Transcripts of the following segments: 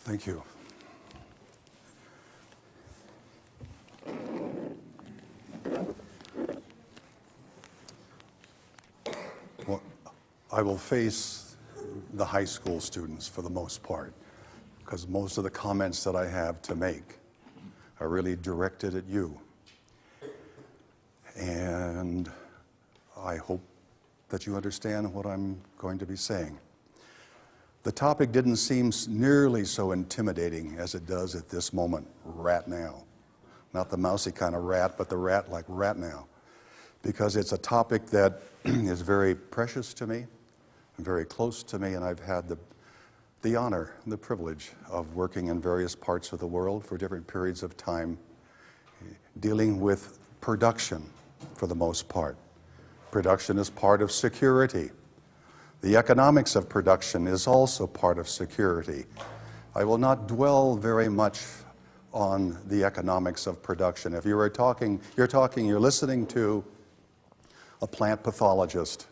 Thank you. Well, I will face the high school students for the most part, because most of the comments that I have to make are really directed at you. And I hope that you understand what I'm going to be saying. The topic didn't seem nearly so intimidating as it does at this moment, right now. Not the mousy kind of rat, but the rat like right now. Because it's a topic that is very precious to me, very close to me, and I've had the honor and the privilege of working in various parts of the world for different periods of time, dealing with production for the most part. Production is part of security. The economics of production is also part of security. I will not dwell very much on the economics of production. If you were you're listening to a plant pathologist.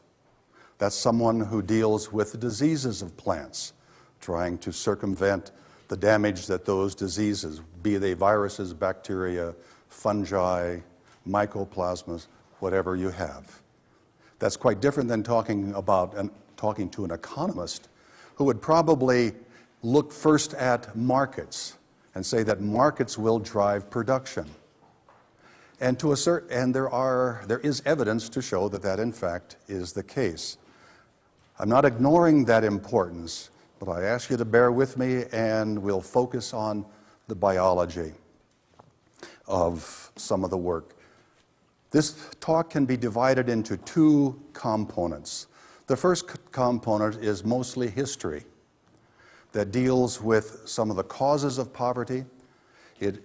That's someone who deals with the diseases of plants, trying to circumvent the damage that those diseases, be they viruses, bacteria, fungi, mycoplasmas, whatever you have. That's quite different than talking to an economist who would probably look first at markets and say that markets will drive production. And there is evidence to show that that in fact is the case. I'm not ignoring that importance, but I ask you to bear with me and we'll focus on the biology of some of the work. This talk can be divided into two components. The first component is mostly history that deals with some of the causes of poverty. It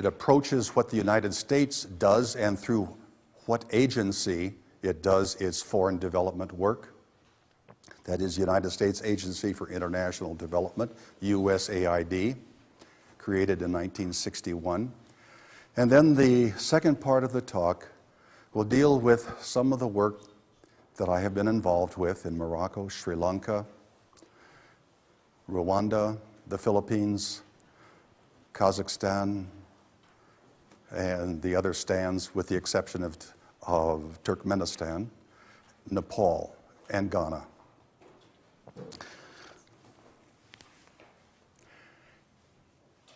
approaches what the United States does and through what agency it does its foreign development work. That is United States Agency for International Development, USAID, created in 1961. And then the second part of the talk will deal with some of the work that I have been involved with in Morocco, Sri Lanka, Rwanda, the Philippines, Kazakhstan, and the other stands with the exception of Turkmenistan, Nepal, and Ghana.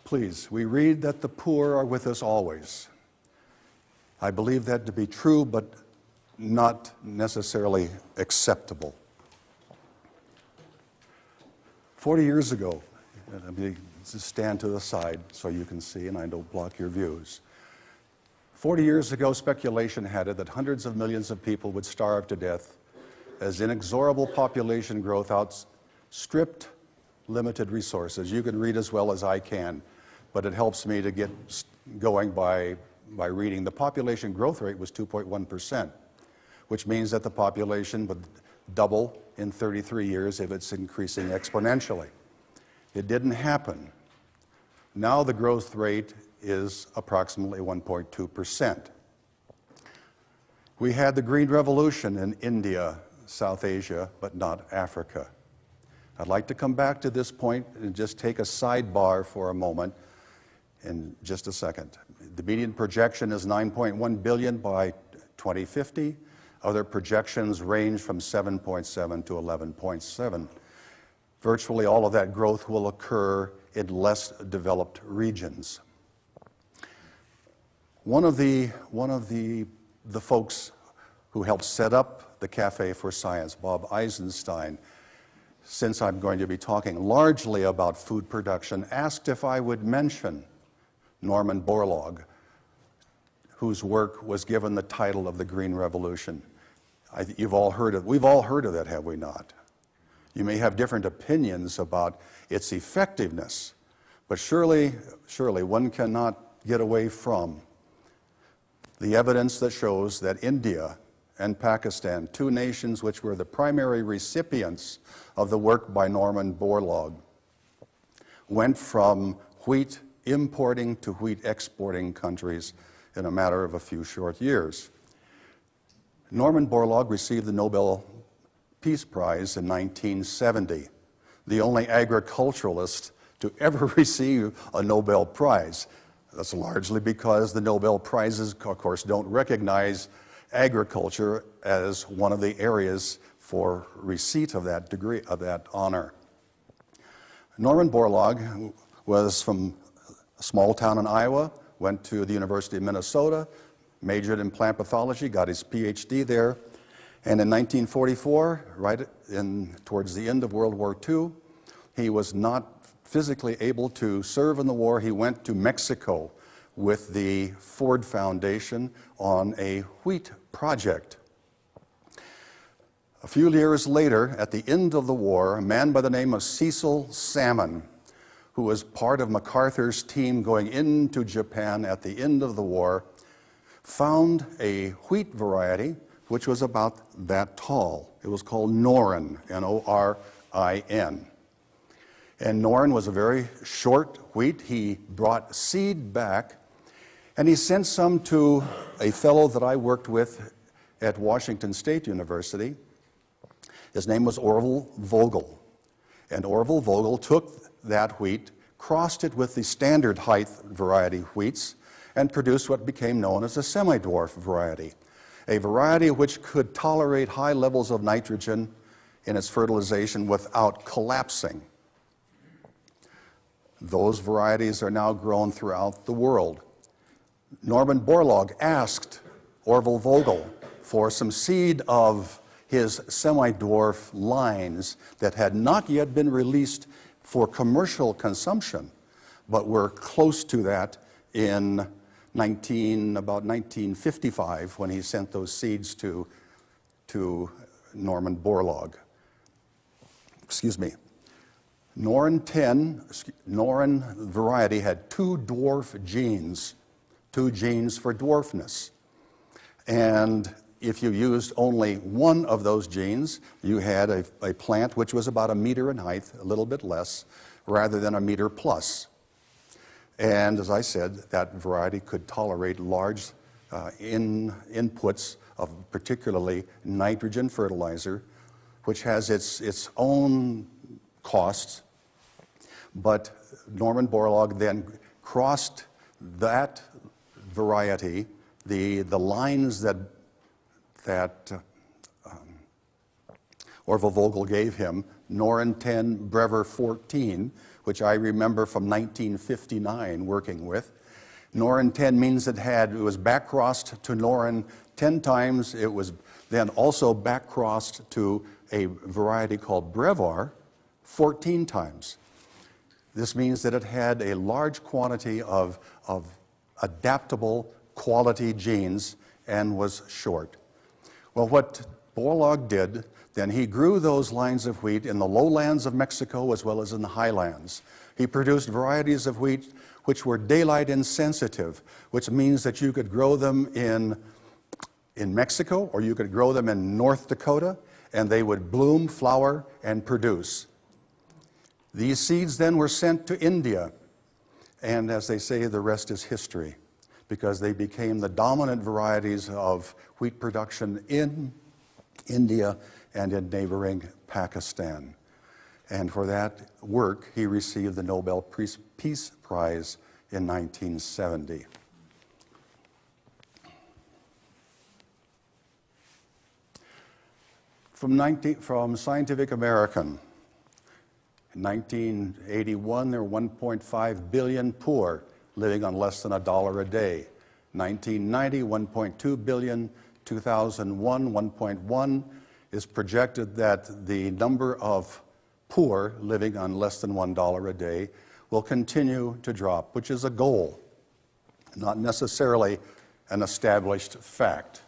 Please, we read that the poor are with us always. I believe that to be true, but not necessarily acceptable. 40 years ago, let me just stand to the side so you can see and I don't block your views. 40 years ago, speculation had it that hundreds of millions of people would starve to death as inexorable population growth outstripped limited resources. You can read as well as I can, but it helps me to get going by reading. The population growth rate was 2.1%, which means that the population would double in 33 years if it's increasing exponentially. It didn't happen. Now the growth rate is approximately 1.2%. We had the Green Revolution in India, South Asia, but not Africa. I'd like to come back to this point and just take a sidebar for a moment in just a second. The median projection is 9.1 billion by 2050. Other projections range from 7.7 to 11.7. Virtually all of that growth will occur in less developed regions. One of the folks who helped set up the Café for Science, Bob Eisenstein, since I'm going to be talking largely about food production, asked if I would mention Norman Borlaug, whose work was given the title of the Green Revolution. We've all heard of that, have we not? You may have different opinions about its effectiveness, but surely one cannot get away from the evidence that shows that India and Pakistan, two nations which were the primary recipients of the work by Norman Borlaug, went from wheat importing to wheat exporting countries in a matter of a few short years. Norman Borlaug received the Nobel Peace Prize in 1970, the only agriculturalist to ever receive a Nobel Prize. That's largely because the Nobel Prizes, of course, don't recognize agriculture as one of the areas for receipt of that degree, of that honor. Norman Borlaug was from a small town in Iowa, went to the University of Minnesota, majored in plant pathology, got his PhD there, and in 1944, towards the end of World War II, he was not physically able to serve in the war. He went to Mexico with the Ford Foundation on a wheat project. A few years later, at the end of the war, a man by the name of Cecil Salmon, who was part of MacArthur's team going into Japan at the end of the war, found a wheat variety which was about that tall. It was called Norin, N-O-R-I-N. And Norin was a very short wheat. He brought seed back, and he sent some to a fellow that I worked with at Washington State University. His name was Orville Vogel. And Orville Vogel took that wheat, crossed it with the standard height variety wheats, and produced what became known as a semi-dwarf variety, a variety which could tolerate high levels of nitrogen in its fertilization without collapsing. Those varieties are now grown throughout the world. Norman Borlaug asked Orville Vogel for some seed of his semi-dwarf lines that had not yet been released for commercial consumption, but were close to that in about 1955 when he sent those seeds to Norman Borlaug. Excuse me. Norin variety had two dwarf genes, two genes for dwarfness. And if you used only one of those genes, you had a plant which was about 1 meter in height, a little bit less, rather than 1 meter plus. And as I said, that variety could tolerate large inputs of particularly nitrogen fertilizer, which has its own costs. But Norman Borlaug then crossed that variety, the lines that Orville Vogel gave him, Norin 10, Brever 14, which I remember from 1959 working with. Norin 10 means it was back-crossed to Norin 10 times. It was then also back-crossed to a variety called Brevar 14 times. This means that it had a large quantity of adaptable quality genes and was short. Well, what Borlaug did, then he grew those lines of wheat in the lowlands of Mexico as well as in the highlands. He produced varieties of wheat which were daylight insensitive, which means that you could grow them in Mexico or you could grow them in North Dakota, and they would bloom, flower, and produce. These seeds then were sent to India, and as they say, the rest is history, because they became the dominant varieties of wheat production in India and in neighboring Pakistan. And for that work, he received the Nobel Peace Prize in 1970. From Scientific American, in 1981, there were 1.5 billion poor living on less than $1 a day. 1990, 1.2 billion. 2001, 1.1. Is projected that the number of poor living on less than $1 a day will continue to drop, which is a goal, not necessarily an established fact.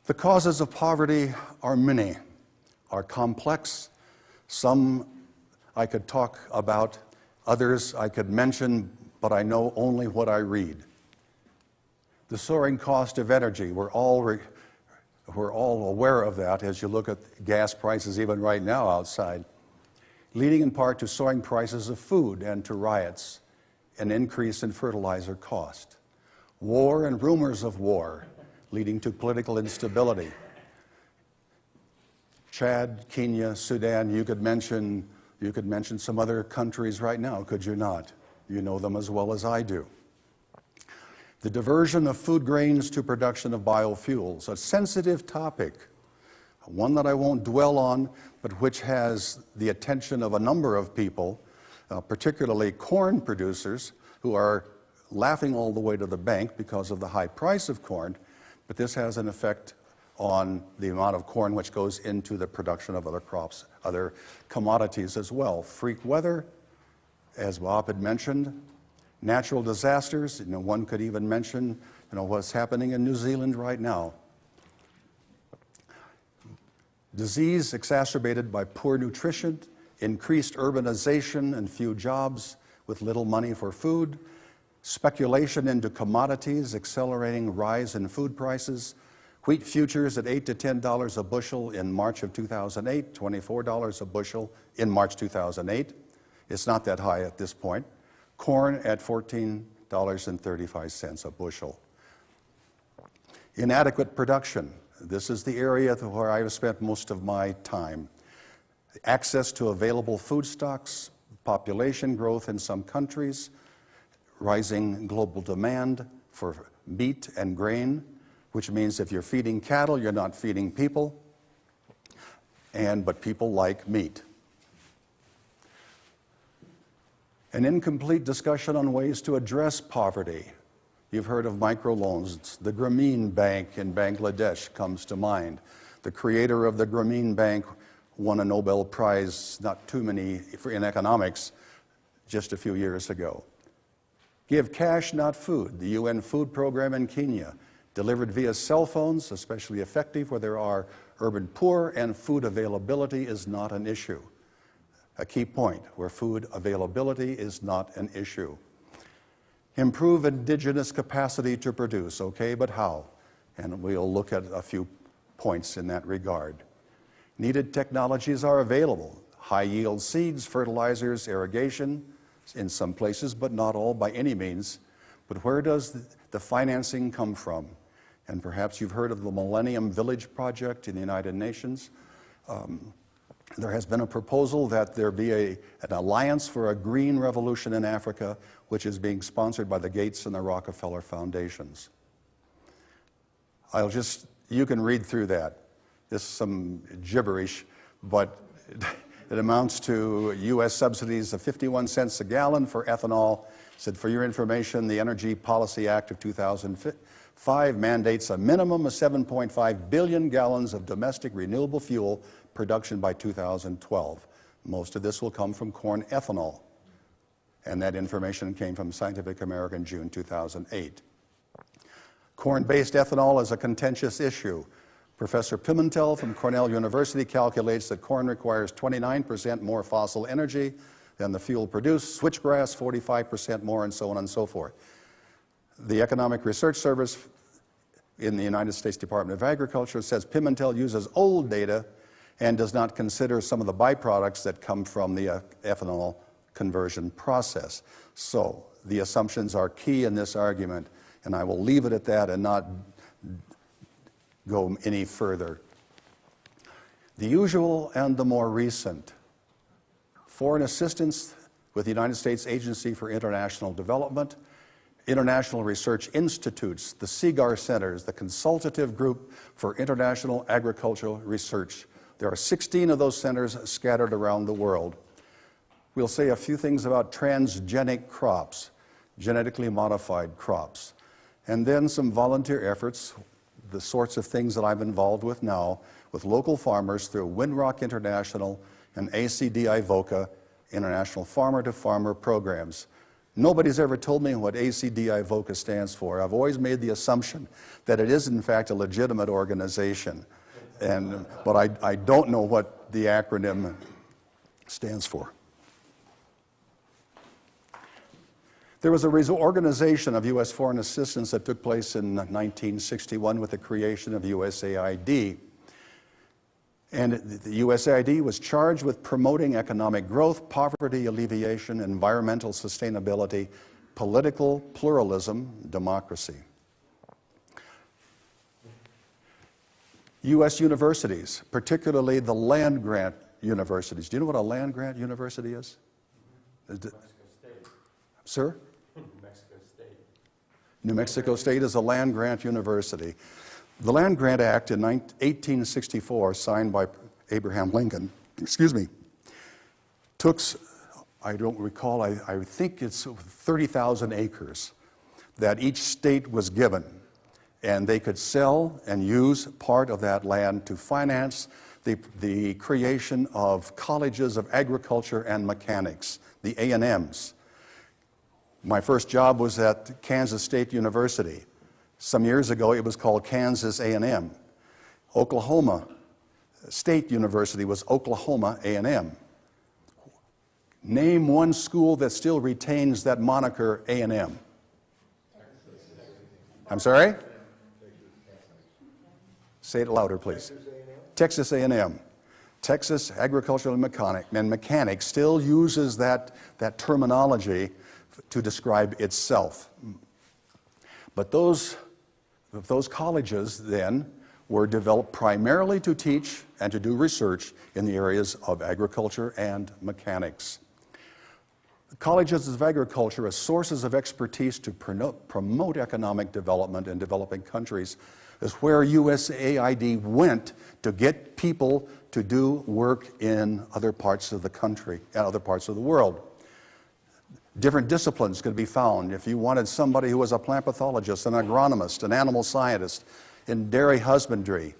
The causes of poverty are many, are complex. Some I could talk about, others I could mention, but I know only what I read. The soaring cost of energy, we're all aware of that as you look at gas prices even right now outside, leading in part to soaring prices of food and to riots, an increase in fertilizer cost. War and rumors of war, leading to political instability. Chad, Kenya, Sudan, you could mention You could mention some other countries right now, could you not? You know them as well as I do. The diversion of food grains to production of biofuels, a sensitive topic, one that I won't dwell on, but which has the attention of a number of people, particularly corn producers, who are laughing all the way to the bank because of the high price of corn, but this has an effect on the amount of corn which goes into the production of other crops, other commodities as well. Freak weather, as Bob had mentioned, natural disasters, one could even mention what's happening in New Zealand right now. Disease exacerbated by poor nutrition, increased urbanization and few jobs with little money for food, speculation into commodities, accelerating rise in food prices, wheat futures at $8 to $10 a bushel in March of 2008, $24 a bushel in March 2008. It's not that high at this point. Corn at $14.35 a bushel. Inadequate production. This is the area where I have spent most of my time. Access to available food stocks, population growth in some countries, rising global demand for meat and grain, which means if you're feeding cattle, you're not feeding people, but people like meat. An incomplete discussion on ways to address poverty. You've heard of microloans. The Grameen Bank in Bangladesh comes to mind. The creator of the Grameen Bank won a Nobel Prize, not too many, in economics just a few years ago. Give cash, not food. The UN Food Program in Kenya, delivered via cell phones, especially effective where there are urban poor and food availability is not an issue. A key point where food availability is not an issue. Improve indigenous capacity to produce, okay, but how? And we'll look at a few points in that regard. Needed technologies are available. High yield seeds, fertilizers, irrigation, in some places, but not all by any means. But where does the financing come from? And perhaps you've heard of the Millennium Village Project in the United Nations. There has been a proposal that there be an alliance for a green revolution in Africa, which is being sponsored by the Gates and the Rockefeller Foundations. You can read through that. This is some gibberish, but it amounts to U.S. subsidies of 51 cents a gallon for ethanol. Said, for your information, the Energy Policy Act of 2005 mandates a minimum of 7.5 billion gallons of domestic renewable fuel production by 2012. Most of this will come from corn ethanol. And that information came from Scientific American, June 2008. Corn-based ethanol is a contentious issue. Professor Pimentel from Cornell University calculates that corn requires 29% more fossil energy than the fuel produced, switchgrass 45% more, and so on and so forth. The Economic Research Service in the United States Department of Agriculture says Pimentel uses old data and does not consider some of the byproducts that come from the ethanol conversion process. So the assumptions are key in this argument, and I will leave it at that and not go any further. The usual and the more recent. Foreign assistance with the United States Agency for International Development, international research institutes, the CIGAR centers, the Consultative Group for International Agricultural Research. There are 16 of those centers scattered around the world. We'll say a few things about transgenic crops, genetically modified crops, and then some volunteer efforts, the sorts of things that I'm involved with now, with local farmers through Windrock International and ACDI-VOCA, International Farmer-to-Farmer programs. Nobody's ever told me what ACDI-VOCA stands for. I've always made the assumption that it is, in fact, a legitimate organization. But I don't know what the acronym stands for. There was a organization of U.S. foreign assistance that took place in 1961 with the creation of USAID. And the USAID was charged with promoting economic growth, poverty alleviation, environmental sustainability, political pluralism, democracy. U.S. universities, particularly the land-grant universities. Do you know what a land-grant university is? Mexico State. Sir? New Mexico State. New Mexico State is a land-grant university. The Land Grant Act in 1864, signed by Abraham Lincoln, took, I don't recall, I think it's 30,000 acres that each state was given, and they could sell and use part of that land to finance the creation of colleges of agriculture and mechanics, the A&Ms. My first job was at Kansas State University. Some years ago, it was called Kansas A&M. Oklahoma State University was Oklahoma A&M. Name one school that still retains that moniker A&M. I'm sorry? Say it louder, please. Texas A&M. Texas Agricultural and Mechanics still uses that terminology to describe itself. But those colleges then were developed primarily to teach and to do research in the areas of agriculture and mechanics. Colleges of agriculture as sources of expertise to promote economic development in developing countries is where USAID went to get people to do work in other parts of the country and other parts of the world. Different disciplines could be found. If you wanted somebody who was a plant pathologist, an agronomist, an animal scientist, in dairy husbandry,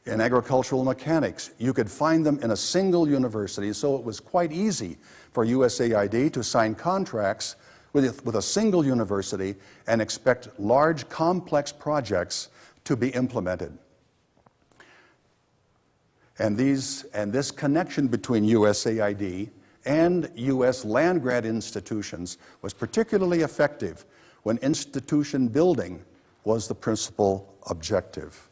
in agricultural mechanics, you could find them in a single university, so it was quite easy for USAID to sign contracts with a single university and expect large, complex projects to be implemented. And this connection between USAID and U.S. land-grant institutions was particularly effective when institution building was the principal objective.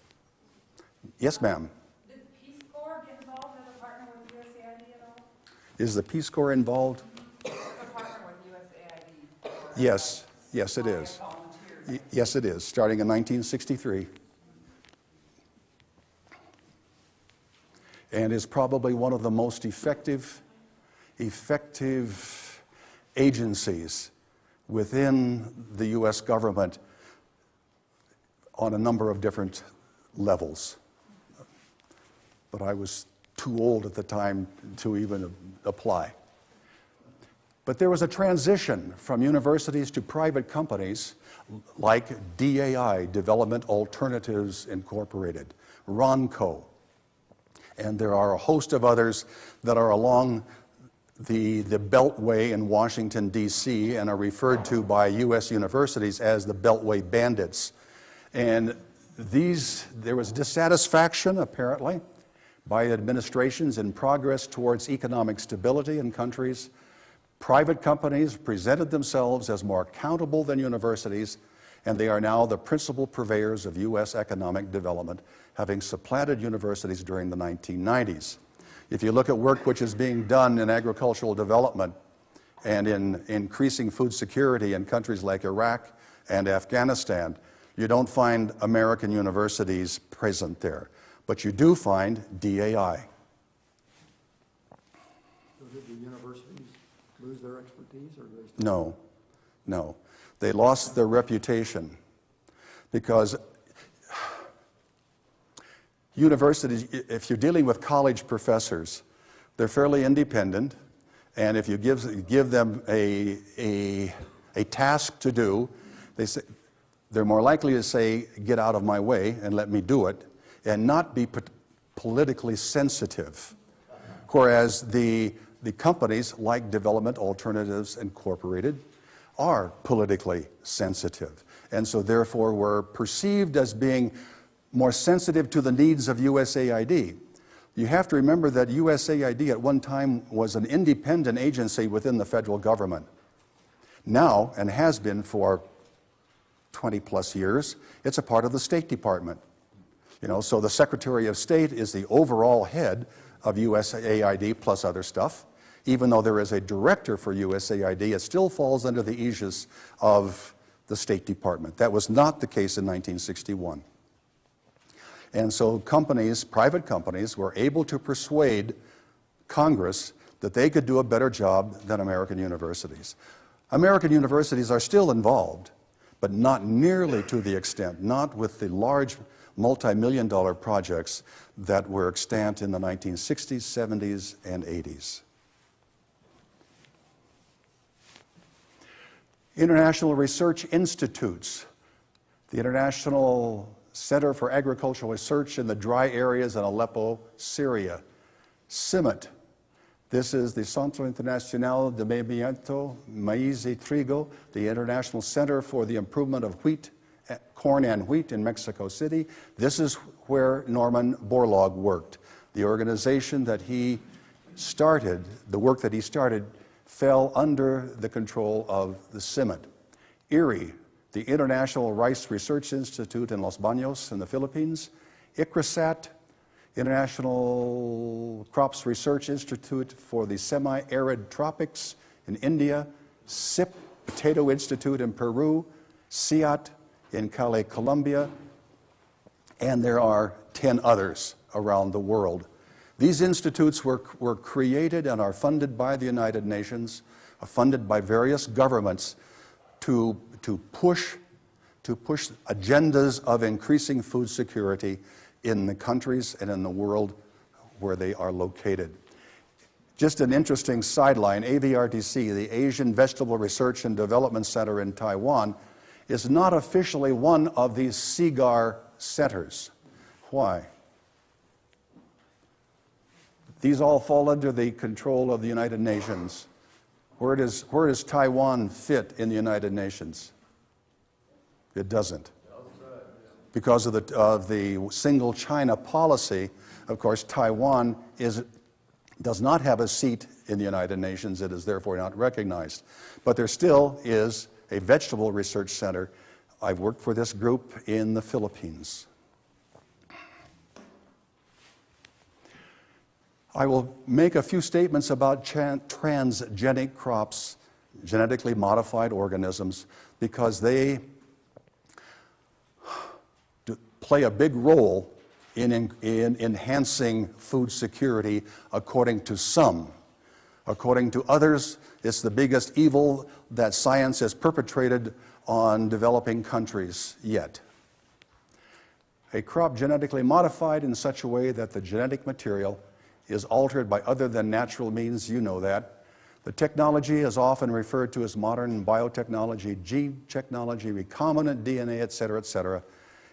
Yes, ma'am. Did the Peace Corps get involved as a partner with USAID at all? Is the Peace Corps involved? It's a partner with USAID. Yes, yes it is. Yes it is, starting in 1963. And is probably one of the most effective agencies within the U.S. government on a number of different levels. But I was too old at the time to even apply. But there was a transition from universities to private companies like DAI, Development Alternatives Incorporated, Ronco, and there are a host of others that are along the Beltway in Washington, D.C., and are referred to by U.S. universities as the Beltway Bandits. And there was dissatisfaction, apparently, by administrations in progress towards economic stability in countries. Private companies presented themselves as more accountable than universities, and they are now the principal purveyors of U.S. economic development, having supplanted universities during the 1990s. If you look at work which is being done in agricultural development and in increasing food security in countries like Iraq and Afghanistan, you don't find American universities present there, but you do find DAI. So did the universities lose their expertise, or did they still? No. They lost their reputation because universities, if you're dealing with college professors, they're fairly independent, and if you give them a task to do, they're more likely to say, get out of my way and let me do it, and not be politically sensitive. Whereas the companies like Development Alternatives Incorporated are politically sensitive, and so therefore were perceived as being more sensitive to the needs of USAID. You have to remember that USAID at one time was an independent agency within the federal government. Now, and has been for 20 plus years, it's a part of the State Department. So the Secretary of State is the overall head of USAID plus other stuff. Even though there is a director for USAID, it still falls under the aegis of the State Department. That was not the case in 1961. And so companies, private companies, were able to persuade Congress that they could do a better job than American universities. American universities are still involved, but not nearly to the extent, not with the large multi-million-dollar projects that were extant in the 1960s, 70s, and 80s. International research institutes. The International Center for Agricultural Research in the dry areas in Aleppo, Syria. CIMMYT. This is the Centro Internacional de Movimiento Maíz y Trigo, the International Center for the Improvement of Wheat, Corn and Wheat in Mexico City. This is where Norman Borlaug worked. The organization that he started, the work that he started, fell under the control of the CIMMYT. IRRI, the International Rice Research Institute in Los Baños in the Philippines. ICRISAT, International Crops Research Institute for the Semi-Arid Tropics in India. SIP, Potato Institute in Peru. CIAT in Cali, Colombia. And there are 10 others around the world. These institutes were created and are funded by the United Nations, are funded by various governments to push agendas of increasing food security in the countries and in the world where they are located. Just an interesting sideline, AVRTC, the Asian Vegetable Research and Development Center in Taiwan, is not officially one of these CIGAR centers. Why? These all fall under the control of the United Nations. Where does Taiwan fit in the United Nations? It doesn't. Because of the single China policy, of course, Taiwan does not have a seat in the United Nations. It is therefore not recognized. But there still is a vegetable research center. I've worked for this group in the Philippines. I will make a few statements about transgenic crops, genetically modified organisms, because they play a big role in enhancing food security, according to some. According to others, it's the biggest evil that science has perpetrated on developing countries yet. A crop genetically modified in such a way that the genetic material is altered by other than natural means, you know that. The technology is often referred to as modern biotechnology, gene technology, recombinant DNA, et cetera, et cetera.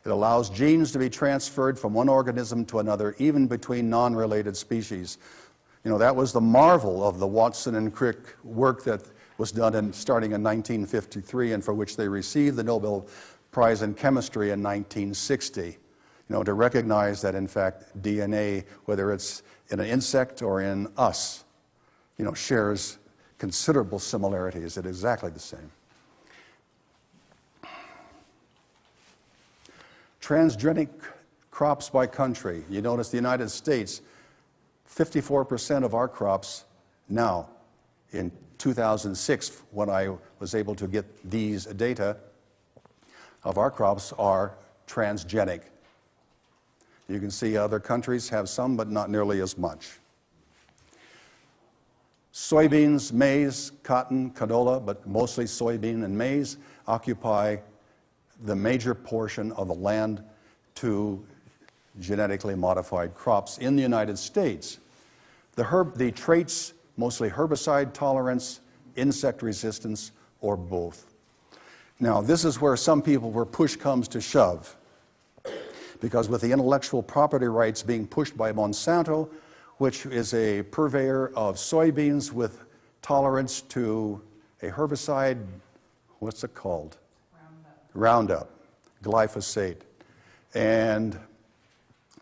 It allows genes to be transferred from one organism to another, even between non-related species. You know, that was the marvel of the Watson and Crick work that was done starting in 1953 and for which they received the Nobel Prize in Chemistry in 1960. You know, to recognize that, in fact, DNA, whether it's in an insect or in us, you know, shares considerable similarities. It's exactly the same. Transgenic crops by country. You notice the United States, 54% of our crops now, in 2006, when I was able to get these data, of our crops are transgenic. You can see other countries have some, but not nearly as much. Soybeans, maize, cotton, canola, but mostly soybean and maize, occupy the major portion of the land to genetically modified crops in the United States. The traits, mostly herbicide tolerance, insect resistance, or both. Now, this is where some people, where push comes to shove, because with the intellectual property rights being pushed by Monsanto, which is a purveyor of soybeans with tolerance to a herbicide, what's it called? Roundup, glyphosate. And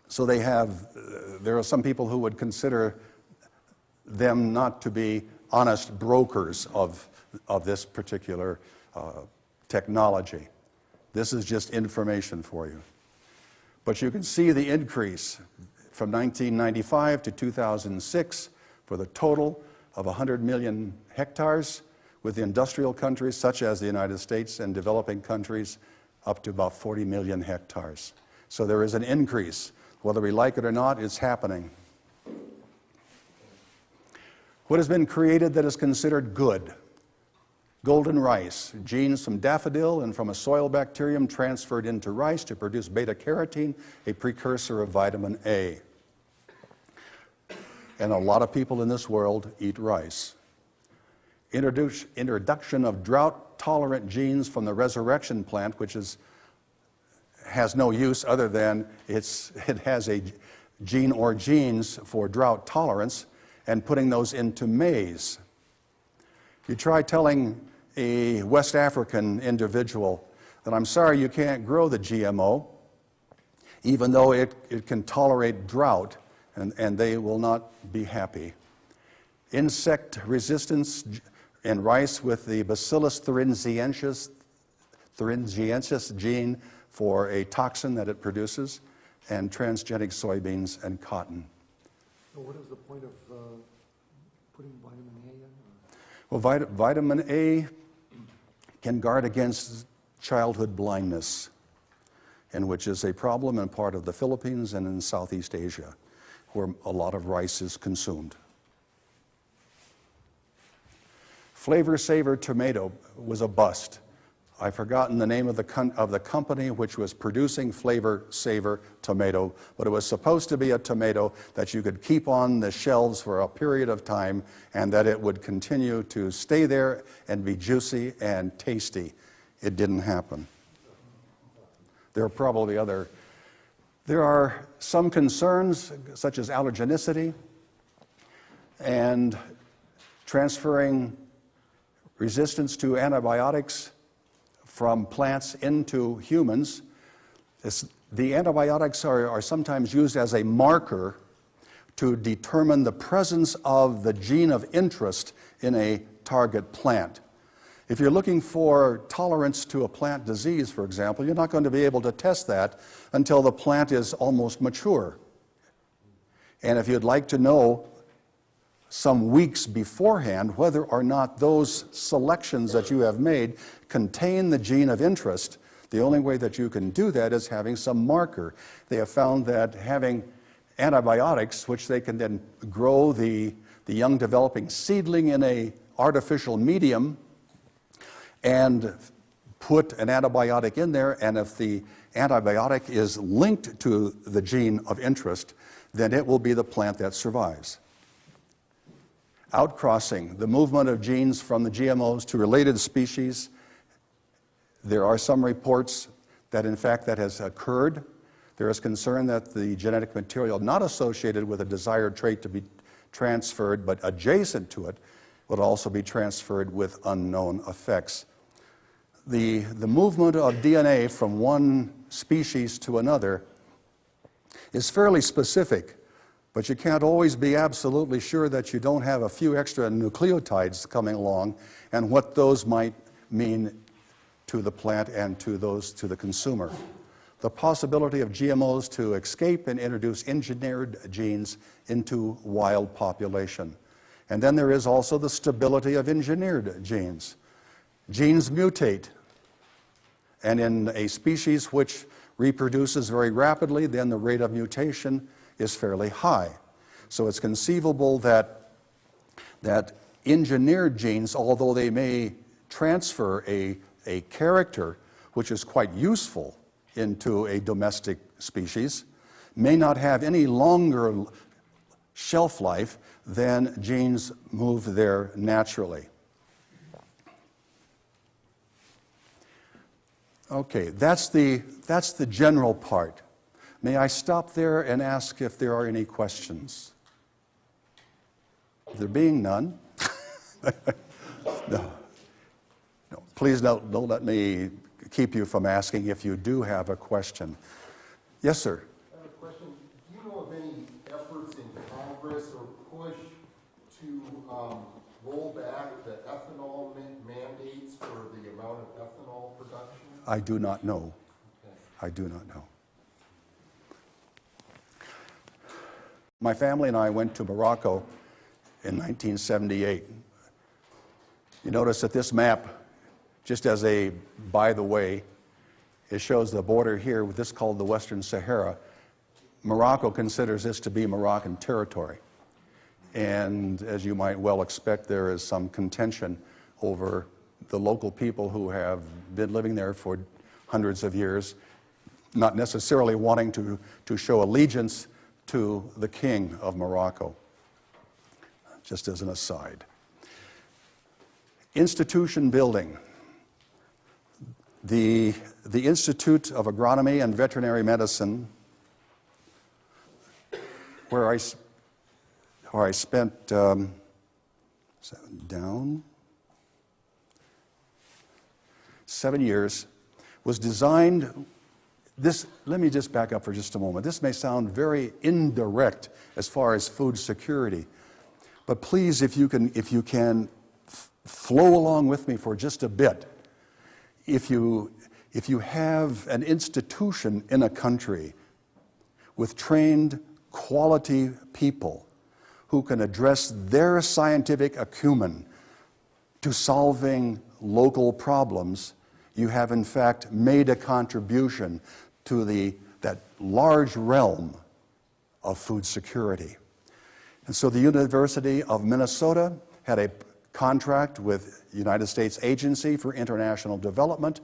so there are some people who would consider them not to be honest brokers of this particular technology. This is just information for you. But you can see the increase from 1995 to 2006 for the total of 100 million hectares, with the industrial countries such as the United States and developing countries up to about 40 million hectares. So there is an increase. Whether we like it or not, it's happening. What has been created that is considered good? Golden rice, genes from daffodil and from a soil bacterium transferred into rice to produce beta-carotene, a precursor of vitamin A. And a lot of people in this world eat rice. Introduction of drought-tolerant genes from the resurrection plant, which has no use other than it has a gene or genes for drought tolerance, and putting those into maize. You try telling a West African individual that I'm sorry you can't grow the GMO, even though it can tolerate drought, and they will not be happy. Insect resistance in rice with the Bacillus thuringiensis gene for a toxin that it produces, and transgenic soybeans and cotton. So what is the point of putting vitamin A in? Well, vitamin A can guard against childhood blindness, and which is a problem in part of the Philippines and in Southeast Asia, where a lot of rice is consumed. Flavor Saver tomato was a bust. I've forgotten the name of the company which was producing Flavor Saver tomato, but it was supposed to be a tomato that you could keep on the shelves for a period of time and that it would continue to stay there and be juicy and tasty. It didn't happen. There are some concerns such as allergenicity and transferring resistance to antibiotics from plants into humans. The antibiotics are sometimes used as a marker to determine the presence of the gene of interest in a target plant. If you're looking for tolerance to a plant disease, for example, you're not going to be able to test that until the plant is almost mature. And if you'd like to know some weeks beforehand whether or not those selections that you have made contain the gene of interest, the only way that you can do that is having some marker. They have found that having antibiotics, which they can then grow the young developing seedling in an artificial medium and put an antibiotic in there, and if the antibiotic is linked to the gene of interest, then it will be the plant that survives. Outcrossing, the movement of genes from the GMOs to related species. There are some reports that in fact that has occurred. There is concern that the genetic material not associated with a desired trait to be transferred but adjacent to it would also be transferred with unknown effects. The movement of DNA from one species to another is fairly specific, but you can't always be absolutely sure that you don't have a few extra nucleotides coming along and what those might mean to the plant and to the consumer. The possibility of GMOs to escape and introduce engineered genes into wild population. And then there is also the stability of engineered genes. Genes mutate, and in a species which reproduces very rapidly, then the rate of mutation is fairly high. So it's conceivable that engineered genes, although they may transfer a character which is quite useful into a domestic species, may not have any longer shelf life than genes move there naturally. Okay, that's the general part. May I stop there and ask if there are any questions? There being none, no. Please don't let me keep you from asking if you do have a question. Yes, sir. I have a question. Do you know of any efforts in Congress or push to roll back the ethanol mandates for the amount of ethanol production? I do not know. Okay. I do not know. My family and I went to Morocco in 1978. You notice that this map, just as a by the way, it shows the border here with this called the Western Sahara. Morocco considers this to be Moroccan territory. And as you might well expect, there is some contention over the local people who have been living there for hundreds of years, not necessarily wanting to show allegiance to the king of Morocco, just as an aside. Institution building. The Institute of Agronomy and Veterinary Medicine, where I spent 7 years, was designed. Let me just back up for just a moment. This may sound very indirect as far as food security, but please, if you can flow along with me for just a bit. If you have an institution in a country with trained, quality people who can address their scientific acumen to solving local problems, you have in fact made a contribution to that large realm of food security. And so the University of Minnesota had a contract with United States Agency for International Development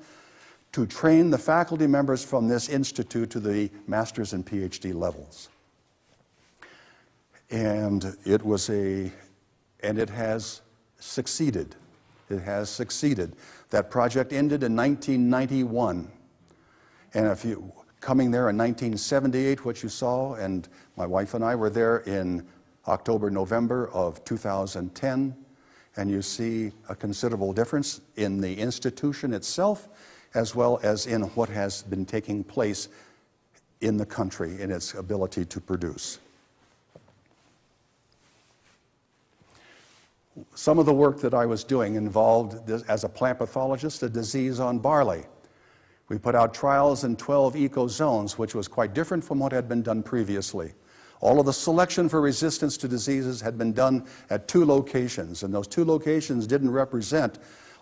to train the faculty members from this institute to the master's and PhD levels. And it has succeeded. It has succeeded. That project ended in 1991. And if you coming there in 1978, what you saw, and my wife and I were there in October, November of 2010, and you see a considerable difference in the institution itself, as well as in what has been taking place in the country in its ability to produce. Some of the work that I was doing involved, as a plant pathologist, a disease on barley. We put out trials in 12 eco-zones, which was quite different from what had been done previously. All of the selection for resistance to diseases had been done at 2 locations, and those 2 locations didn't represent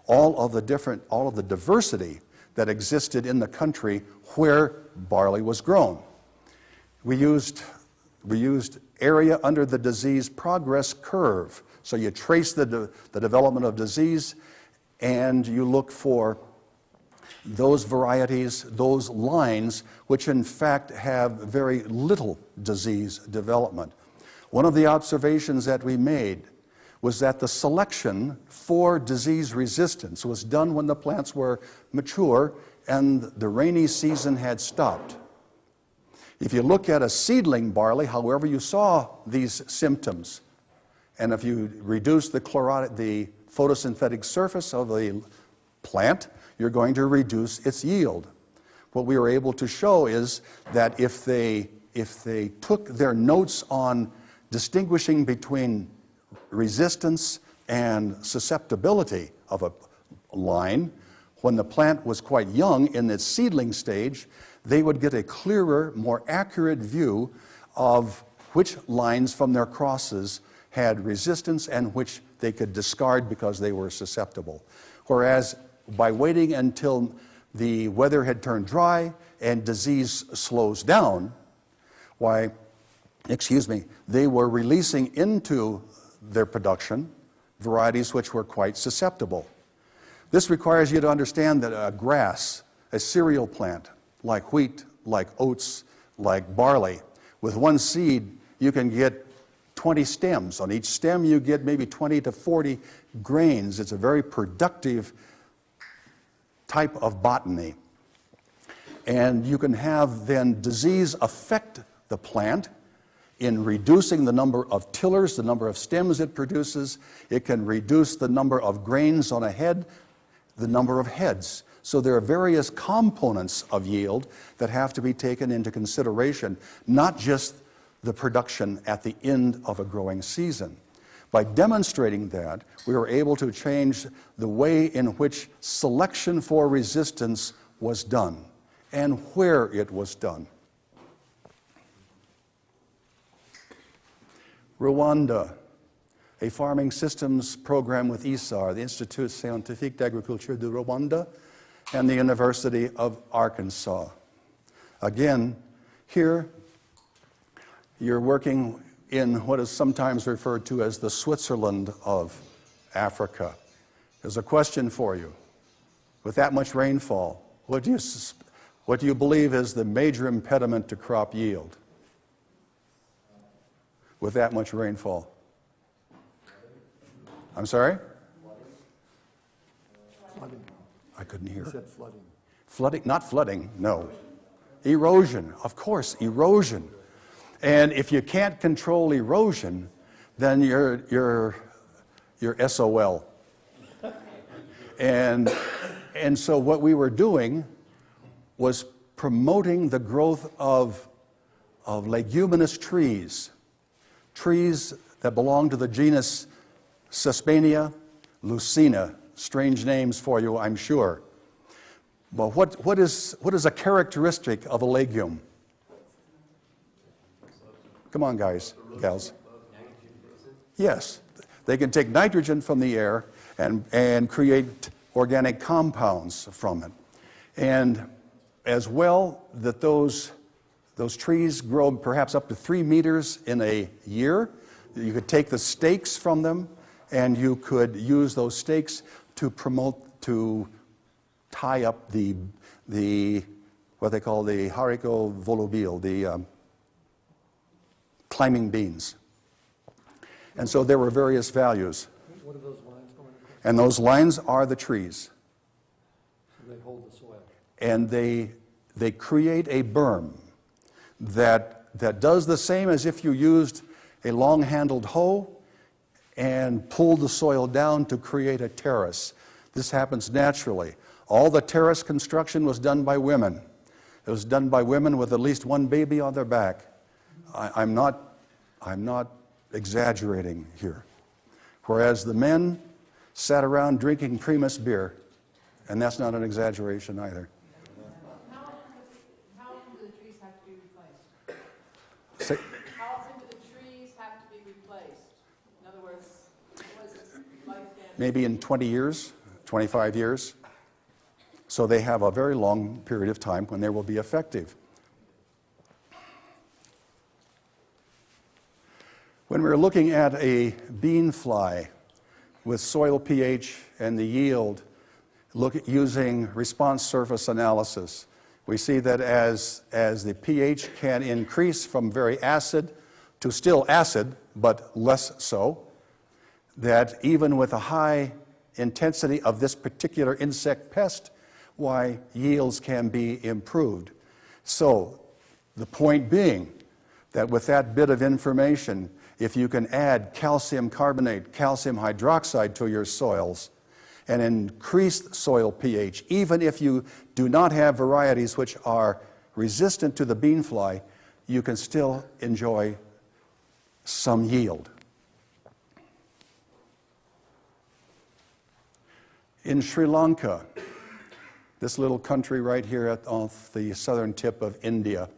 all of the diversity that existed in the country where barley was grown. We used area under the disease progress curve. So you trace the development of disease, and you look for those varieties, those lines, which in fact have very little disease development. One of the observations that we made was that the selection for disease resistance was done when the plants were mature and the rainy season had stopped. If you look at a seedling barley, however, you saw these symptoms. And if you reduce the photosynthetic surface of the plant, you're going to reduce its yield. What we were able to show is that if they took their notes on distinguishing between resistance and susceptibility of a line, when the plant was quite young in its seedling stage, they would get a clearer, more accurate view of which lines from their crosses had resistance and which they could discard because they were susceptible. Whereas by waiting until the weather had turned dry and disease slows down, they were releasing into their production varieties which were quite susceptible. This requires you to understand that a grass, a cereal plant, like wheat, like oats, like barley, with one seed you can get 20 stems. On each stem you get maybe 20 to 40 grains. It's a very productive type of botany. And you can have then disease affect the plant in reducing the number of tillers, the number of stems it produces. It can reduce the number of grains on a head, the number of heads. So there are various components of yield that have to be taken into consideration, not just the production at the end of a growing season. By demonstrating that, we were able to change the way in which selection for resistance was done and where it was done. Rwanda, a farming systems program with ISAR, the Institut Scientifique d'Agriculture de Rwanda, and the University of Arkansas. Again, here you're working in what is sometimes referred to as the Switzerland of Africa. There's a question for you. With that much rainfall, what do you believe is the major impediment to crop yield? With that much rainfall? I'm sorry? Flooding. I couldn't hear. You said flooding. Flooding, not flooding, no. Erosion, of course, erosion. And if you can't control erosion, then you're SOL. And so what we were doing was promoting the growth of leguminous trees that belong to the genus Suspania lucina. Strange names for you, I'm sure. But what is a characteristic of a legume? Come on, guys, gals. Yes, they can take nitrogen from the air and create organic compounds from it. And as well, that those trees grow perhaps up to 3 meters in a year. You could take the stakes from them, and you could use those stakes to tie up the what they call the haricot volubile, the climbing beans. And so there were various values. What are those lines going across? And those lines are the trees. So they hold the soil. And they create a berm that does the same as if you used a long-handled hoe and pulled the soil down to create a terrace. This happens naturally. All the terrace construction was done by women. It was done by women with at least one baby on their back. I'm not exaggerating here. Whereas the men sat around drinking Primus beer, and that's not an exaggeration either. How often do the trees have to be replaced? Say, How often do the trees have to be replaced? In other words, what is its lifespan? maybe in 20 years, 25 years. So they have a very long period of time when they will be effective. When we're looking at a bean fly with soil pH and the yield, using response surface analysis, we see that as the pH can increase from very acid to still acid, but less so, that even with a high intensity of this particular insect pest, why yields can be improved. So the point being that with that bit of information, if you can add calcium carbonate, calcium hydroxide to your soils and increase soil pH, even if you do not have varieties which are resistant to the bean fly, you can still enjoy some yield. In Sri Lanka, this little country right here off the southern tip of India,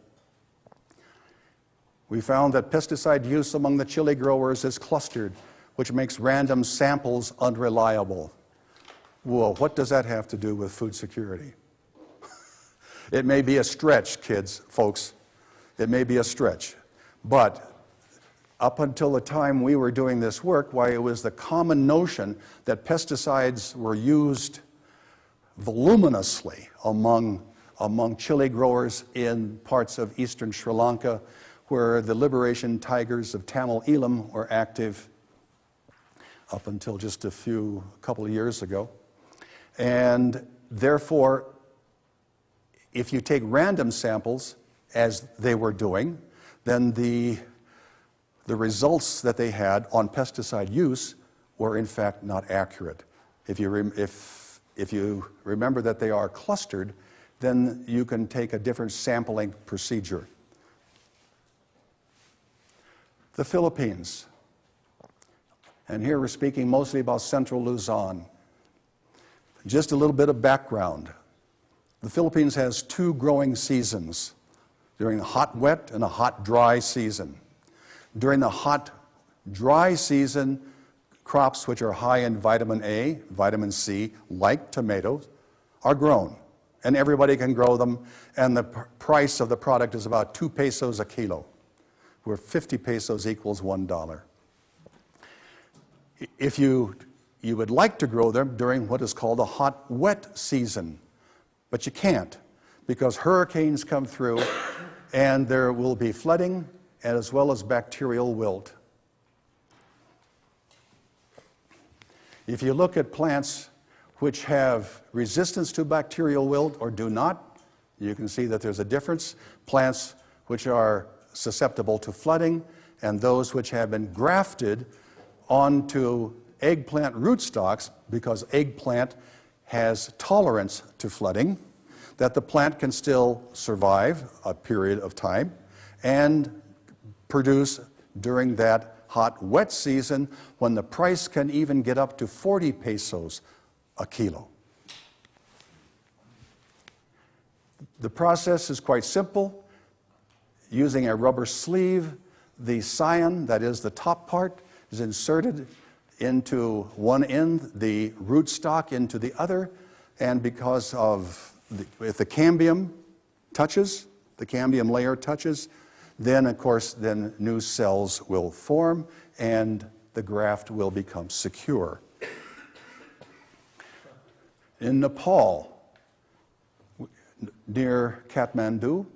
we found that pesticide use among the chili growers is clustered, which makes random samples unreliable. Whoa, what does that have to do with food security? It may be a stretch, folks. It may be a stretch. But up until the time we were doing this work, why it was the common notion that pesticides were used voluminously among chili growers in parts of eastern Sri Lanka, where the liberation tigers of Tamil Eelam were active up until just a couple of years ago. And therefore, if you take random samples, as they were doing, then the results that they had on pesticide use were in fact not accurate. If you remember that they are clustered, then you can take a different sampling procedure. The Philippines, and here we're speaking mostly about central Luzon. Just a little bit of background. The Philippines has 2 growing seasons, during a hot wet and a hot dry season. During the hot dry season, crops which are high in vitamin A, vitamin C, like tomatoes, are grown. And everybody can grow them, and the price of the product is about 2 pesos a kilo. where 50 pesos equals $1. If you would like to grow them during what is called a hot, wet season, but you can't because hurricanes come through and there will be flooding as well as bacterial wilt. If you look at plants which have resistance to bacterial wilt or do not, you can see that there's a difference. Plants which are susceptible to flooding and those which have been grafted onto eggplant rootstocks, because eggplant has tolerance to flooding, that the plant can still survive a period of time and produce during that hot, wet season when the price can even get up to 40 pesos a kilo. The process is quite simple. Using a rubber sleeve, the scion, that is the top part, is inserted into one end, the rootstock into the other, and because of if the cambium touches, the cambium layer touches, then of course then new cells will form and the graft will become secure. In Nepal, near Kathmandu,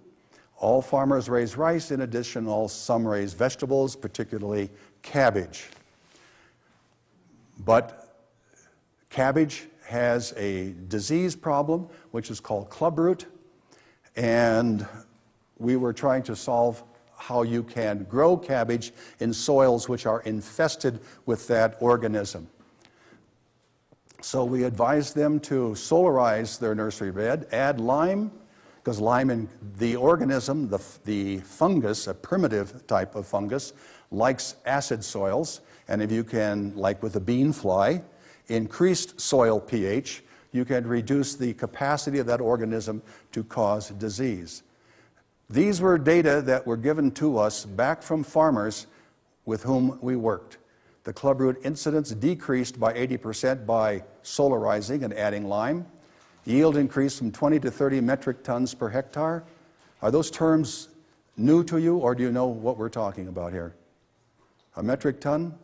all farmers raise rice. In addition, some raise vegetables, particularly cabbage. But cabbage has a disease problem, which is called clubroot, and we were trying to solve how you can grow cabbage in soils which are infested with that organism. So we advised them to solarize their nursery bed, add lime, because lime in the organism, the fungus, a primitive type of fungus, likes acid soils. And if you can, like with a bean fly, increase soil pH, you can reduce the capacity of that organism to cause disease. These were data that were given to us back from farmers with whom we worked. The clubroot incidence decreased by 80% by solarizing and adding lime. Yield increased from 20 to 30 metric tons per hectare. Are those terms new to you, or do you know what we're talking about here? A metric ton?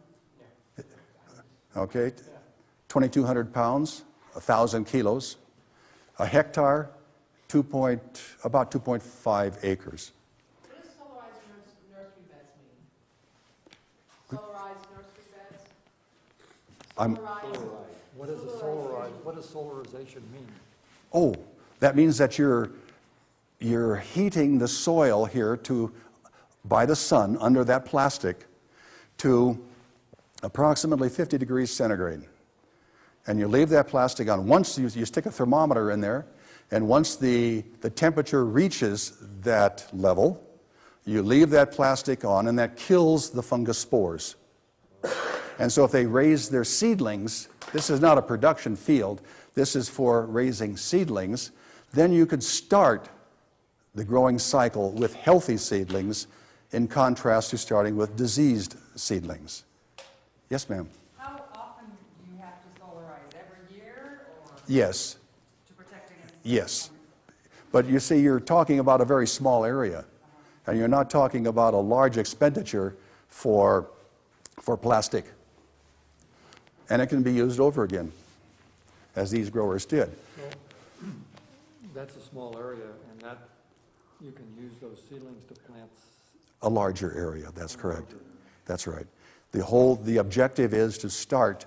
Okay, 2,200 pounds, 1,000 kilos. A hectare, about 2.5 acres. What does solarized nursery beds mean? Solarized nursery beds? What is a solarize? What does solarization mean? Oh, that means that you're heating the soil here by the sun under that plastic to approximately 50 degrees centigrade. And you leave that plastic on. Once you stick a thermometer in there, and once the temperature reaches that level, you leave that plastic on, and that kills the fungus spores. And so if they raise their seedlings, this is not a production field, this is for raising seedlings, then you could start the growing cycle with healthy seedlings in contrast to starting with diseased seedlings. Yes, ma'am? How often do you have to solarize? Every year or Yes. to protect against? Yes. But you see, you're talking about a very small area, and you're not talking about a large expenditure for plastic. And it can be used over again, as these growers did. So that's a small area, and that you can use those seedlings to plant. A larger area, that's correct. That's right. The objective is to start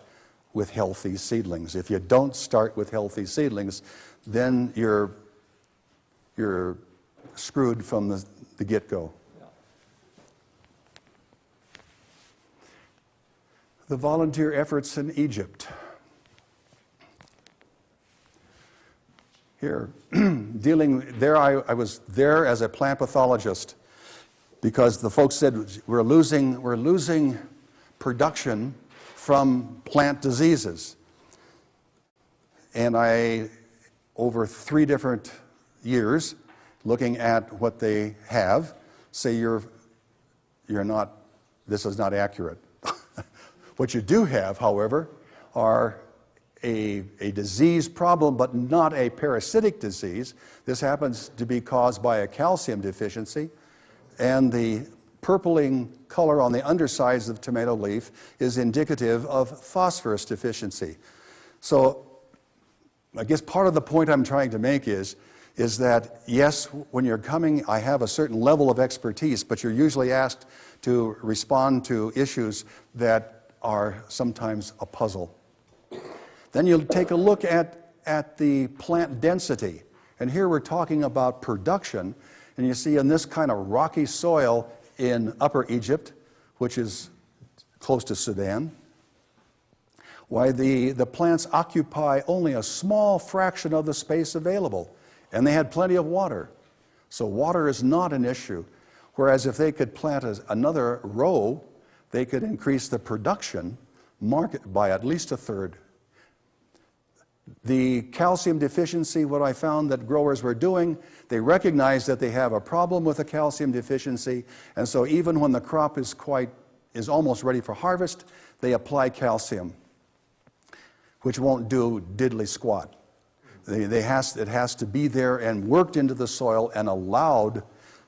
with healthy seedlings. If you don't start with healthy seedlings, then you're screwed from the get-go. Yeah. The volunteer efforts in Egypt. Here, I was there as a plant pathologist because the folks said we're losing production from plant diseases. And I, over 3 different years, looking at what they have, say this is not accurate. What you do have, however, are a disease problem, but not a parasitic disease. This happens to be caused by a calcium deficiency, and the purpling color on the undersides of the tomato leaf is indicative of phosphorus deficiency. So I guess part of the point I'm trying to make is that, yes, when you're coming, I have a certain level of expertise, but you're usually asked to respond to issues that are sometimes a puzzle. Then you'll take a look at the plant density. And here we're talking about production. And you see in this kind of rocky soil in Upper Egypt, which is close to Sudan, why the plants occupy only a small fraction of the space available. And they had plenty of water. So water is not an issue. Whereas if they could plant another row, they could increase the production market by at least a third. The calcium deficiency, what I found that growers were doing, they recognize that they have a problem with a calcium deficiency, and so even when the crop is almost ready for harvest, they apply calcium, which won't do diddly squat. It has to be there and worked into the soil and allowed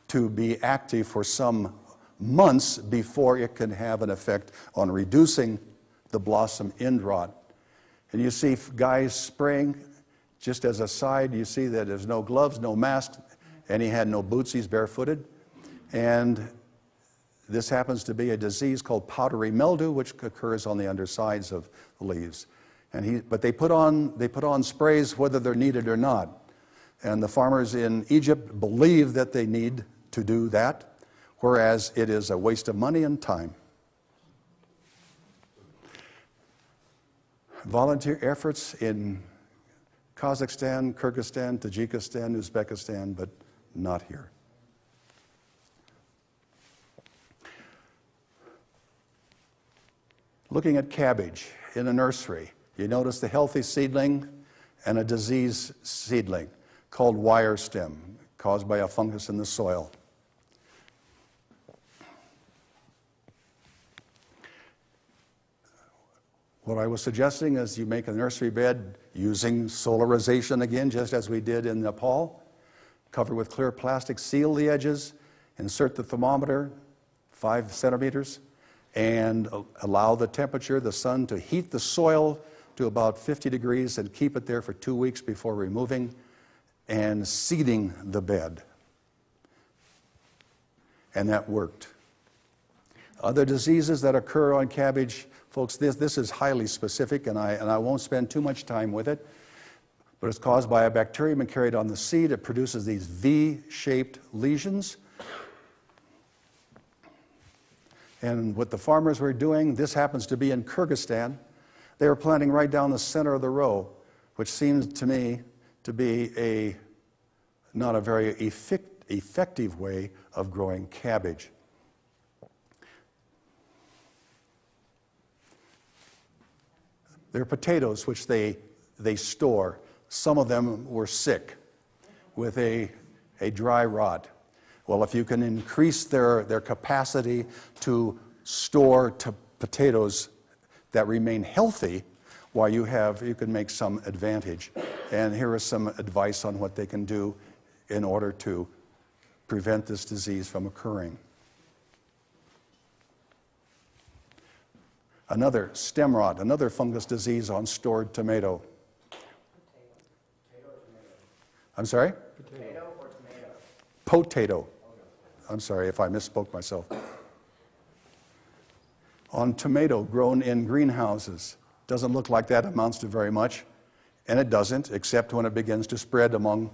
to be active for some months before it can have an effect on reducing the blossom end rot. And you see guys spraying, just as a side, you see that there's no gloves, no mask, and he had no boots, he's barefooted. And this happens to be a disease called powdery mildew, which occurs on the undersides of the leaves. But they put on sprays whether they're needed or not. And the farmers in Egypt believe that they need to do that, whereas it is a waste of money and time. Volunteer efforts in Kazakhstan, Kyrgyzstan, Tajikistan, Uzbekistan, but not here. Looking at cabbage in a nursery, you notice the healthy seedling and a diseased seedling called wire stem, caused by a fungus in the soil. What I was suggesting is you make a nursery bed using solarization again, just as we did in Nepal. Cover with clear plastic, seal the edges, insert the thermometer, 5 centimeters, and allow the temperature, the sun, to heat the soil to about 50 degrees and keep it there for 2 weeks before removing and seeding the bed. And that worked. Other diseases that occur on cabbage, folks, this is highly specific, and I won't spend too much time with it, but it's caused by a bacterium carried on the seed. It produces these V-shaped lesions. And what the farmers were doing, this happens to be in Kyrgyzstan, they were planting right down the center of the row, which seems to me to be not a very effective way of growing cabbage. There are potatoes which they store. Some of them were sick with a dry rot. Well, if you can increase their capacity to store potatoes that remain healthy, why you can make some advantage. And here is some advice on what they can do in order to prevent this disease from occurring. Another stem rot, another fungus disease on stored tomato. I'm sorry? Potato or tomato? Potato. I'm sorry if I misspoke myself. On tomato grown in greenhouses. Doesn't look like that amounts to very much, and it doesn't, except when it begins to spread among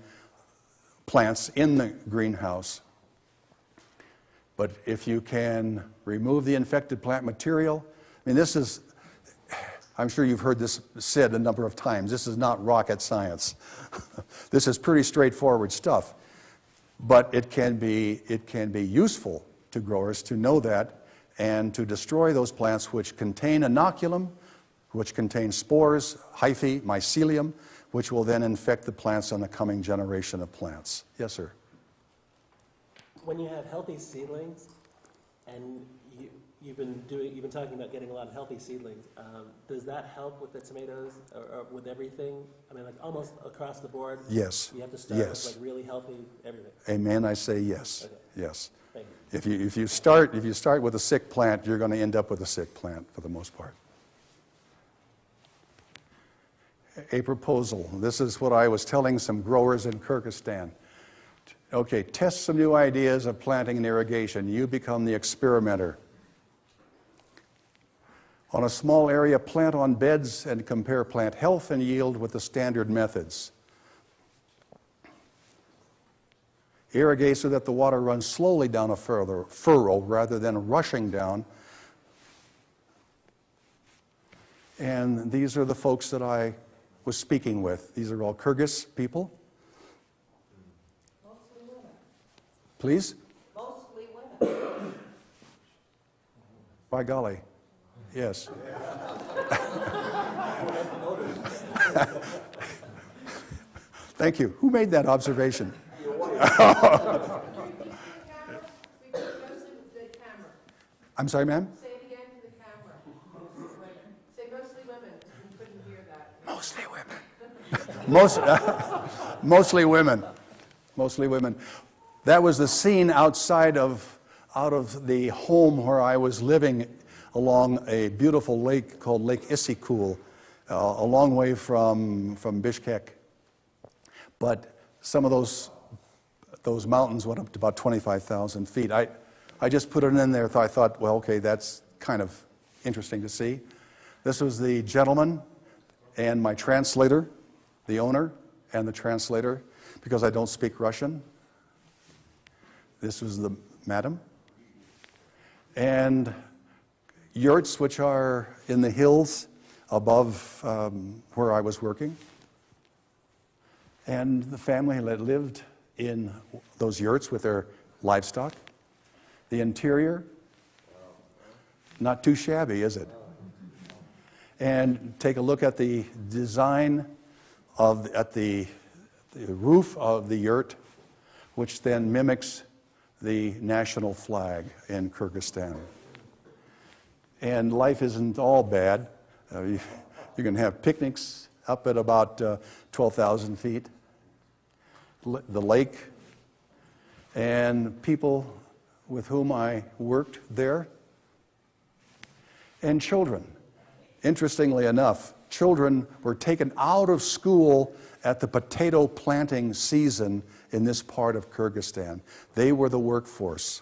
plants in the greenhouse. But if you can remove the infected plant material, I mean, I'm sure you've heard this said a number of times, this is not rocket science. This is pretty straightforward stuff. But it can be useful to growers to know that and to destroy those plants which contain inoculum, which contain spores, hyphae, mycelium, which will then infect the plants on the coming generation of plants. Yes, sir? When you have healthy seedlings, and you've been talking about getting a lot of healthy seedlings, does that help with the tomatoes or with everything? I mean, like almost across the board? Yes. You have to start with like really healthy everything? Amen, I say yes. Okay. Yes. Thank If you start with a sick plant, you're going to end up with a sick plant for the most part. A proposal. This is what I was telling some growers in Kyrgyzstan. Okay, test some new ideas of planting and irrigation. You become the experimenter. On a small area, plant on beds and compare plant health and yield with the standard methods. Irrigate so that the water runs slowly down a furrow rather than rushing down. And these are the folks that I was speaking with. These are all Kyrgyz people. Mostly women. Please? Mostly women. By golly, yes. Thank you. Who made that observation? I'm sorry, ma'am? Say it again to the camera. Mostly women. Say mostly women. We couldn't hear that. Mostly women. Mostly women. Mostly women. That was the scene out of the home where I was living along a beautiful lake called Lake Issyk, a long way from Bishkek. But some of those mountains went up to about 25,000 feet. I just put it in there. I thought, well, okay, that's kind of interesting to see. This was the gentleman and my translator, the owner and the translator, because I don't speak Russian. This was the madam. And yurts, which are in the hills above where I was working. And the family that lived in those yurts with their livestock. The interior, not too shabby, is it? And take a look at the design at the roof of the yurt, which then mimics the national flag in Kyrgyzstan. And life isn't all bad. You can have picnics up at about 12,000 feet. The lake, and people with whom I worked there, and children. Interestingly enough, children were taken out of school at the potato planting season in this part of Kyrgyzstan. They were the workforce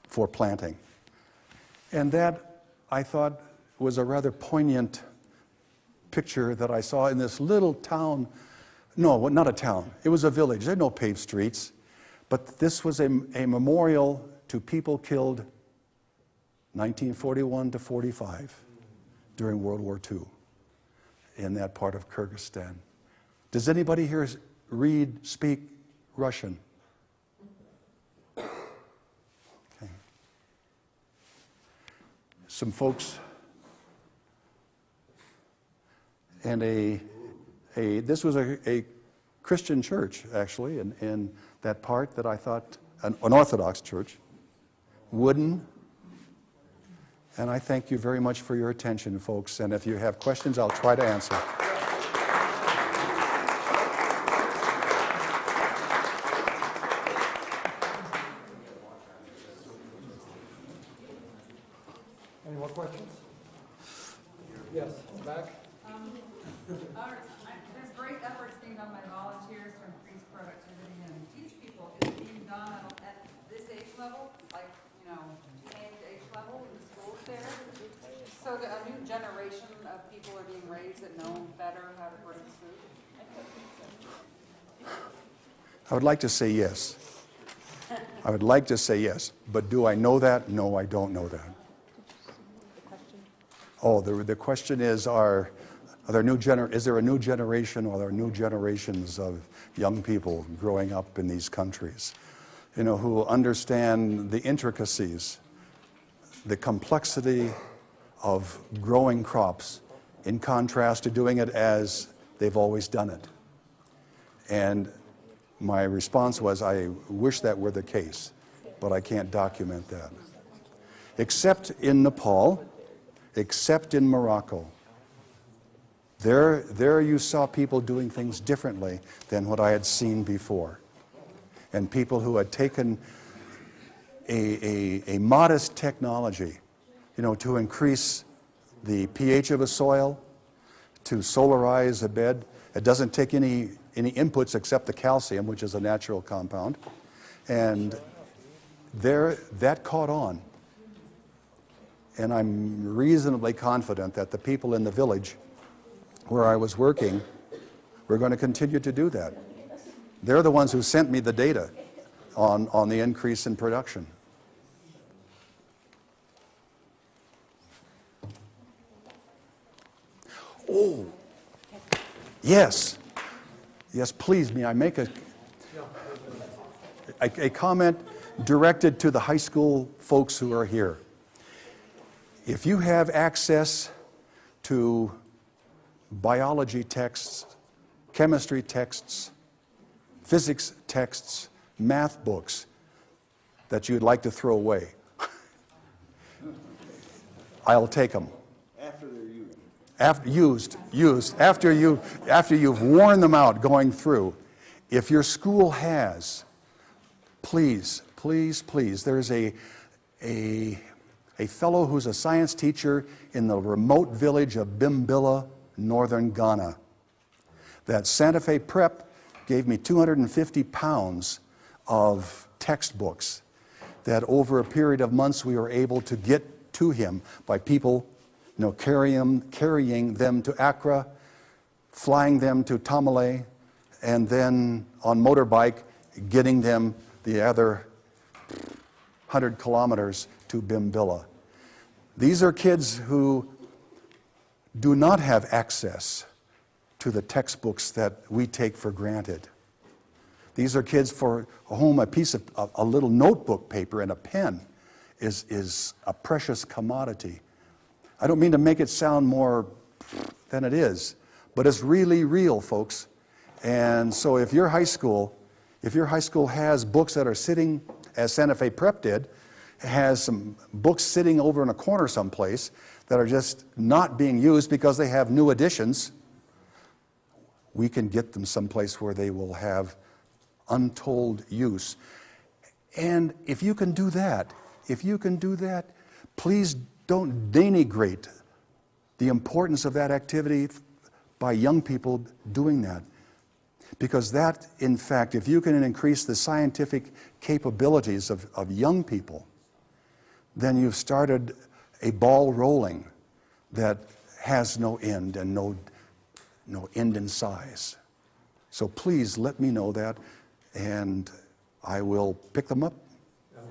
for planting. And that, I thought, was a rather poignant picture that I saw in this little town. No, not a town. It was a village. There are no paved streets. But this was a memorial to people killed 1941 to 45 during World War II in that part of Kyrgyzstan. Does anybody here speak Russian? Okay. Some folks, and this was a Christian church, actually, in that part that I thought, an Orthodox church, wooden. And I thank you very much for your attention, folks. And if you have questions, I'll try to answer. Any more questions? Yes, back. There's great efforts being done by volunteers to increase productivity and teach people. Is it being done at this age level, like, teenage age level in the schools there? So that a new generation of people are being raised that know better how to produce food? I would like to say yes. I would like to say yes. But do I know that? No, I don't know that. Oh, the question is, is there a new generation, or are there new generations of young people growing up in these countries, who understand the intricacies, the complexity of growing crops, in contrast to doing it as they've always done it? And my response was, I wish that were the case, but I can't document that. Except in Nepal, except in Morocco. There you saw people doing things differently than what I had seen before. And people who had taken a modest technology, you know, to increase the pH of a soil, to solarize a bed. It doesn't take any inputs except the calcium, which is a natural compound. And that caught on. And I'm reasonably confident that the people in the village where I was working were going to continue to do that. They're the ones who sent me the data on the increase in production. Oh, yes. Yes, please, may I make a comment directed to the high school folks who are here. If you have access to biology texts, chemistry texts, physics texts, math books that you'd like to throw away, I'll take them. After they're used. After you've worn them out going through. If your school has, please, please, please, there's a fellow who's a science teacher in the remote village of Bimbilla, northern Ghana, that Santa Fe Prep gave me 250 pounds of textbooks that over a period of months we were able to get to him by people, you know, carrying them to Accra, flying them to Tamale, and then on motorbike getting them the other 100 kilometers to Bimbilla. These are kids who do not have access to the textbooks that we take for granted. These are kids for whom a piece of a little notebook paper and a pen is a precious commodity. I don't mean to make it sound more than it is, but it's really real, folks. And so if your high school has books that are sitting, as Santa Fe Prep did, has some books sitting over in a corner someplace that are just not being used because they have new editions, we can get them someplace where they will have untold use. And if you can do that, please don't denigrate the importance of that activity by young people doing that. Because that, in fact, if you can increase the scientific capabilities of young people, then you've started a ball rolling that has no end and no end in size. So please let me know that, and I will pick them up,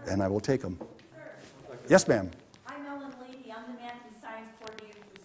and I will take them. Sir. Yes, ma'am. I'm Ellen Levy. I'm the Math and Science Coordinator for